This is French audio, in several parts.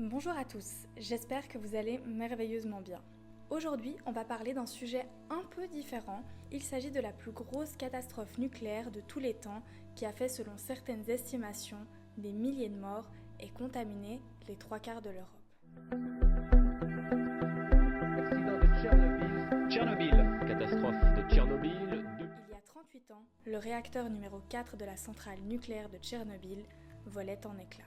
Bonjour à tous, j'espère que vous allez merveilleusement bien. Aujourd'hui, on va parler d'un sujet un peu différent. Il s'agit de la plus grosse catastrophe nucléaire de tous les temps qui a fait, selon certaines estimations, des milliers de morts et contaminé les 3/4 de l'Europe. Accident de Tchernobyl, catastrophe de Tchernobyl. Il y a 38 ans, le réacteur numéro 4 de la centrale nucléaire de Tchernobyl volait en éclats.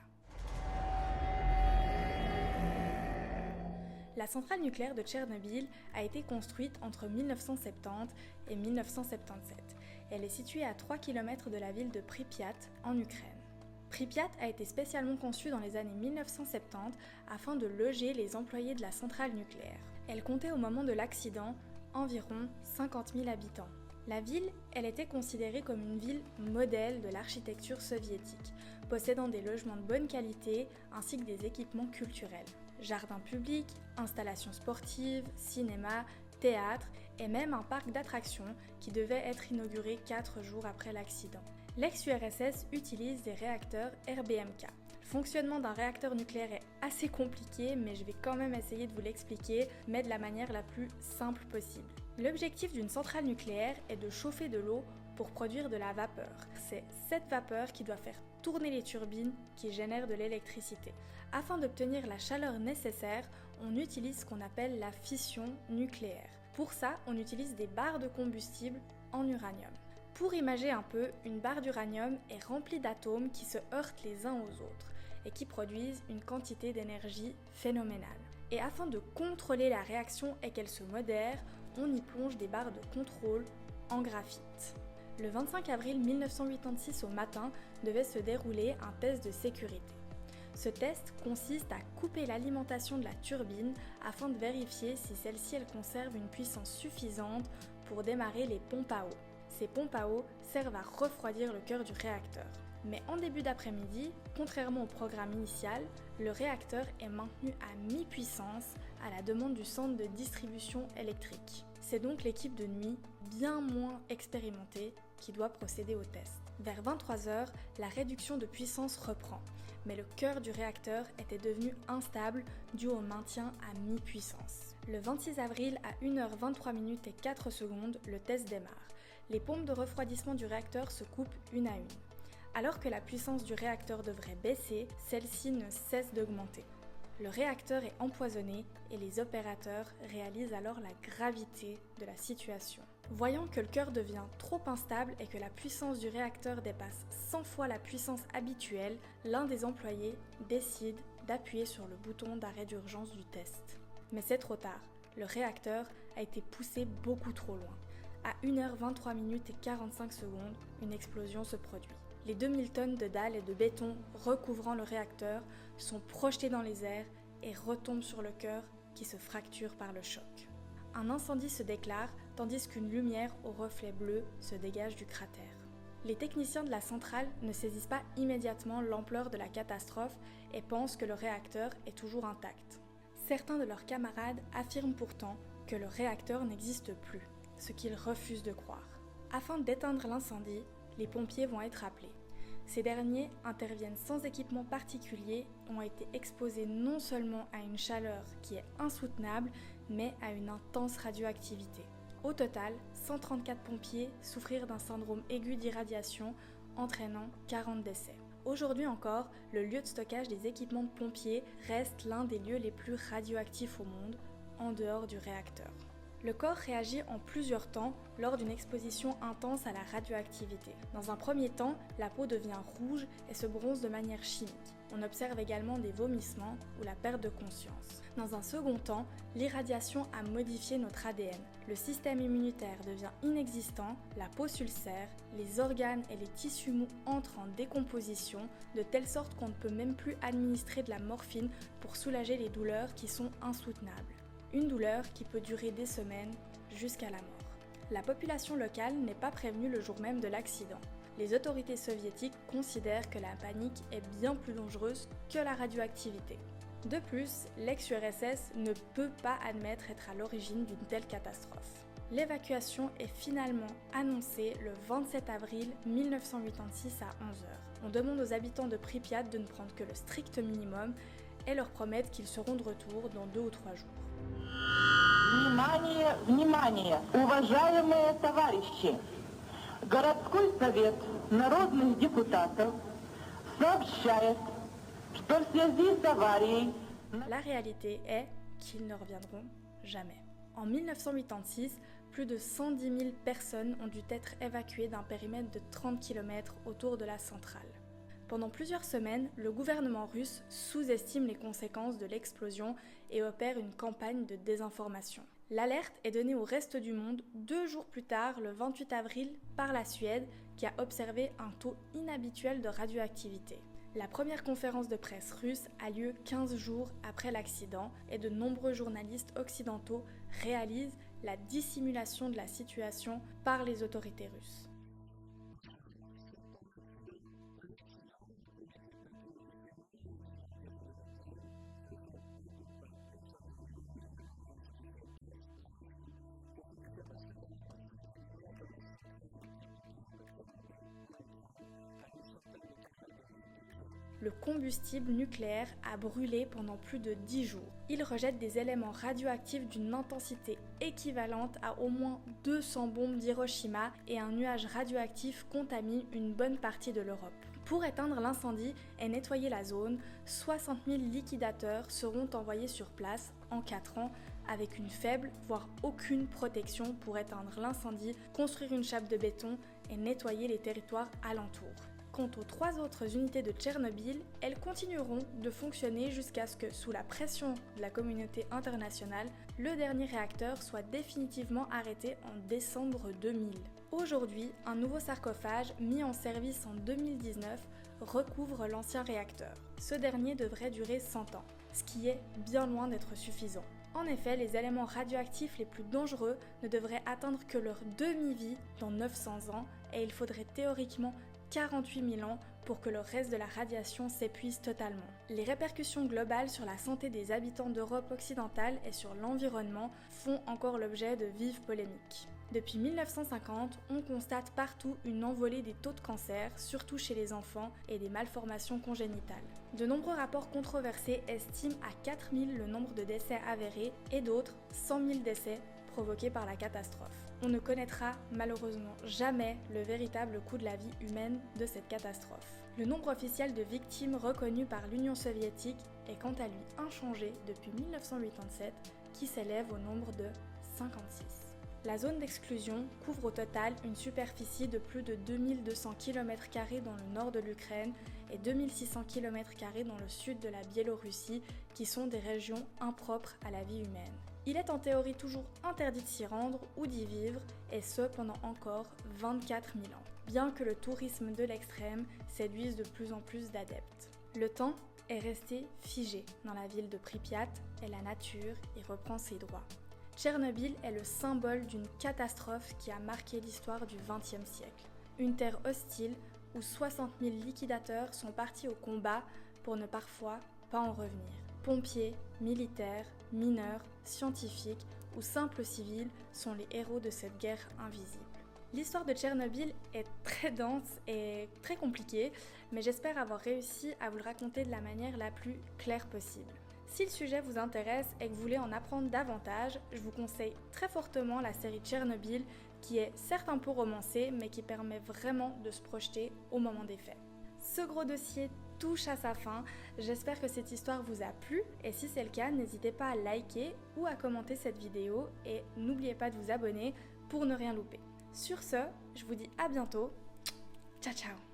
La centrale nucléaire de Tchernobyl a été construite entre 1970 et 1977. Elle est située à 3 km de la ville de Pripyat, en Ukraine. Pripyat a été spécialement conçue dans les années 1970 afin de loger les employés de la centrale nucléaire. Elle comptait au moment de l'accident environ 50 000 habitants. La ville, elle était considérée comme une ville modèle de l'architecture soviétique, possédant des logements de bonne qualité ainsi que des équipements culturels. Jardins publics, installations sportives, cinéma, théâtre et même un parc d'attractions qui devait être inauguré 4 jours après l'accident. L'ex-URSS utilise des réacteurs RBMK. Le fonctionnement d'un réacteur nucléaire est assez compliqué, mais je vais quand même essayer de vous l'expliquer, mais de la manière la plus simple possible. L'objectif d'une centrale nucléaire est de chauffer de l'eau pour produire de la vapeur. C'est cette vapeur qui doit faire tourner les turbines qui génèrent de l'électricité. Afin d'obtenir la chaleur nécessaire, on utilise ce qu'on appelle la fission nucléaire. Pour ça, on utilise des barres de combustible en uranium. Pour imager un peu, une barre d'uranium est remplie d'atomes qui se heurtent les uns aux autres et qui produisent une quantité d'énergie phénoménale. Et afin de contrôler la réaction et qu'elle se modère, on y plonge des barres de contrôle en graphite. Le 25 avril 1986 au matin devait se dérouler un test de sécurité. Ce test consiste à couper l'alimentation de la turbine afin de vérifier si celle-ci conserve une puissance suffisante pour démarrer les pompes à eau. Ces pompes à eau servent à refroidir le cœur du réacteur. Mais en début d'après-midi, contrairement au programme initial, le réacteur est maintenu à mi-puissance à la demande du centre de distribution électrique. C'est donc l'équipe de nuit, bien moins expérimentée, qui doit procéder au test. Vers 23h, la réduction de puissance reprend, mais le cœur du réacteur était devenu instable dû au maintien à mi-puissance. Le 26 avril à 1h23 et 4 secondes, le test démarre. Les pompes de refroidissement du réacteur se coupent une à une. Alors que la puissance du réacteur devrait baisser, celle-ci ne cesse d'augmenter. Le réacteur est empoisonné et les opérateurs réalisent alors la gravité de la situation. Voyant que le cœur devient trop instable et que la puissance du réacteur dépasse 100 fois la puissance habituelle, l'un des employés décide d'appuyer sur le bouton d'arrêt d'urgence du test. Mais c'est trop tard, le réacteur a été poussé beaucoup trop loin. À 1h23 et 45 secondes, une explosion se produit. Les 2000 tonnes de dalles et de béton recouvrant le réacteur sont projetées dans les airs et retombent sur le cœur qui se fracture par le choc. Un incendie se déclare tandis qu'une lumière au reflet bleu se dégage du cratère. Les techniciens de la centrale ne saisissent pas immédiatement l'ampleur de la catastrophe et pensent que le réacteur est toujours intact. Certains de leurs camarades affirment pourtant que le réacteur n'existe plus, ce qu'ils refusent de croire. Afin d'éteindre l'incendie, les pompiers vont être appelés. Ces derniers interviennent sans équipement particulier et ont été exposés non seulement à une chaleur qui est insoutenable, mais à une intense radioactivité. Au total, 134 pompiers souffrirent d'un syndrome aigu d'irradiation, entraînant 40 décès. Aujourd'hui encore, le lieu de stockage des équipements de pompiers reste l'un des lieux les plus radioactifs au monde, en dehors du réacteur. Le corps réagit en plusieurs temps lors d'une exposition intense à la radioactivité. Dans un premier temps, la peau devient rouge et se bronze de manière chimique. On observe également des vomissements ou la perte de conscience. Dans un second temps, l'irradiation a modifié notre ADN. Le système immunitaire devient inexistant, la peau s'ulcère, les organes et les tissus mous entrent en décomposition, de telle sorte qu'on ne peut même plus administrer de la morphine pour soulager les douleurs qui sont insoutenables. Une douleur qui peut durer des semaines jusqu'à la mort. La population locale n'est pas prévenue le jour même de l'accident. Les autorités soviétiques considèrent que la panique est bien plus dangereuse que la radioactivité. De plus, l'ex-URSS ne peut pas admettre être à l'origine d'une telle catastrophe. L'évacuation est finalement annoncée le 27 avril 1986 à 11h. On demande aux habitants de Pripyat de ne prendre que le strict minimum et leur promettent qu'ils seront de retour dans 2 ou 3 jours. Внимание, внимание, уважаемые товарищи! Городской совет народных депутатов сообщает, что в связи с аварией... La réalité est qu'ils ne reviendront jamais. En 1986, plus de 110 000 personnes ont dû être évacuées d'un périmètre de 30 km autour de la centrale. Pendant plusieurs semaines, le gouvernement russe sous-estime les conséquences de l'explosion et opère une campagne de désinformation. L'alerte est donnée au reste du monde 2 jours plus tard, le 28 avril, par la Suède, qui a observé un taux inhabituel de radioactivité. La première conférence de presse russe a lieu 15 jours après l'accident et de nombreux journalistes occidentaux réalisent la dissimulation de la situation par les autorités russes. Le combustible nucléaire a brûlé pendant plus de 10 jours. Il rejette des éléments radioactifs d'une intensité équivalente à au moins 200 bombes d'Hiroshima et un nuage radioactif contamine une bonne partie de l'Europe. Pour éteindre l'incendie et nettoyer la zone, 60 000 liquidateurs seront envoyés sur place en 4 ans avec une faible, voire aucune protection pour éteindre l'incendie, construire une chape de béton et nettoyer les territoires alentours. Quant aux 3 autres unités de Tchernobyl, elles continueront de fonctionner jusqu'à ce que, sous la pression de la communauté internationale, le dernier réacteur soit définitivement arrêté en décembre 2000. Aujourd'hui, un nouveau sarcophage mis en service en 2019 recouvre l'ancien réacteur. Ce dernier devrait durer 100 ans, ce qui est bien loin d'être suffisant. En effet, les éléments radioactifs les plus dangereux ne devraient atteindre que leur demi-vie dans 900 ans et il faudrait théoriquement 48 000 ans pour que le reste de la radiation s'épuise totalement. Les répercussions globales sur la santé des habitants d'Europe occidentale et sur l'environnement font encore l'objet de vives polémiques. Depuis 1950, on constate partout une envolée des taux de cancer, surtout chez les enfants, et des malformations congénitales. De nombreux rapports controversés estiment à 4 000 le nombre de décès avérés et d'autres 100 000 décès provoqués par la catastrophe. On ne connaîtra malheureusement jamais le véritable coût de la vie humaine de cette catastrophe. Le nombre officiel de victimes reconnues par l'Union soviétique est quant à lui inchangé depuis 1987, qui s'élève au nombre de 56. La zone d'exclusion couvre au total une superficie de plus de 2200 km² dans le nord de l'Ukraine et 2600 km² dans le sud de la Biélorussie, qui sont des régions impropres à la vie humaine. Il est en théorie toujours interdit de s'y rendre ou d'y vivre, et ce pendant encore 24 000 ans, bien que le tourisme de l'extrême séduise de plus en plus d'adeptes. Le temps est resté figé dans la ville de Pripyat et la nature y reprend ses droits. Tchernobyl est le symbole d'une catastrophe qui a marqué l'histoire du XXe siècle. Une terre hostile où 60 000 liquidateurs sont partis au combat pour ne parfois pas en revenir. Pompiers, militaires, mineurs, scientifiques ou simples civils sont les héros de cette guerre invisible. L'histoire de Tchernobyl est très dense et très compliquée, mais j'espère avoir réussi à vous le raconter de la manière la plus claire possible. Si le sujet vous intéresse et que vous voulez en apprendre davantage, je vous conseille très fortement la série Tchernobyl, qui est certes un peu romancée, mais qui permet vraiment de se projeter au moment des faits. Ce gros dossier touche à sa fin, j'espère que cette histoire vous a plu, et si c'est le cas, n'hésitez pas à liker ou à commenter cette vidéo, et n'oubliez pas de vous abonner pour ne rien louper. Sur ce, je vous dis à bientôt, ciao ciao.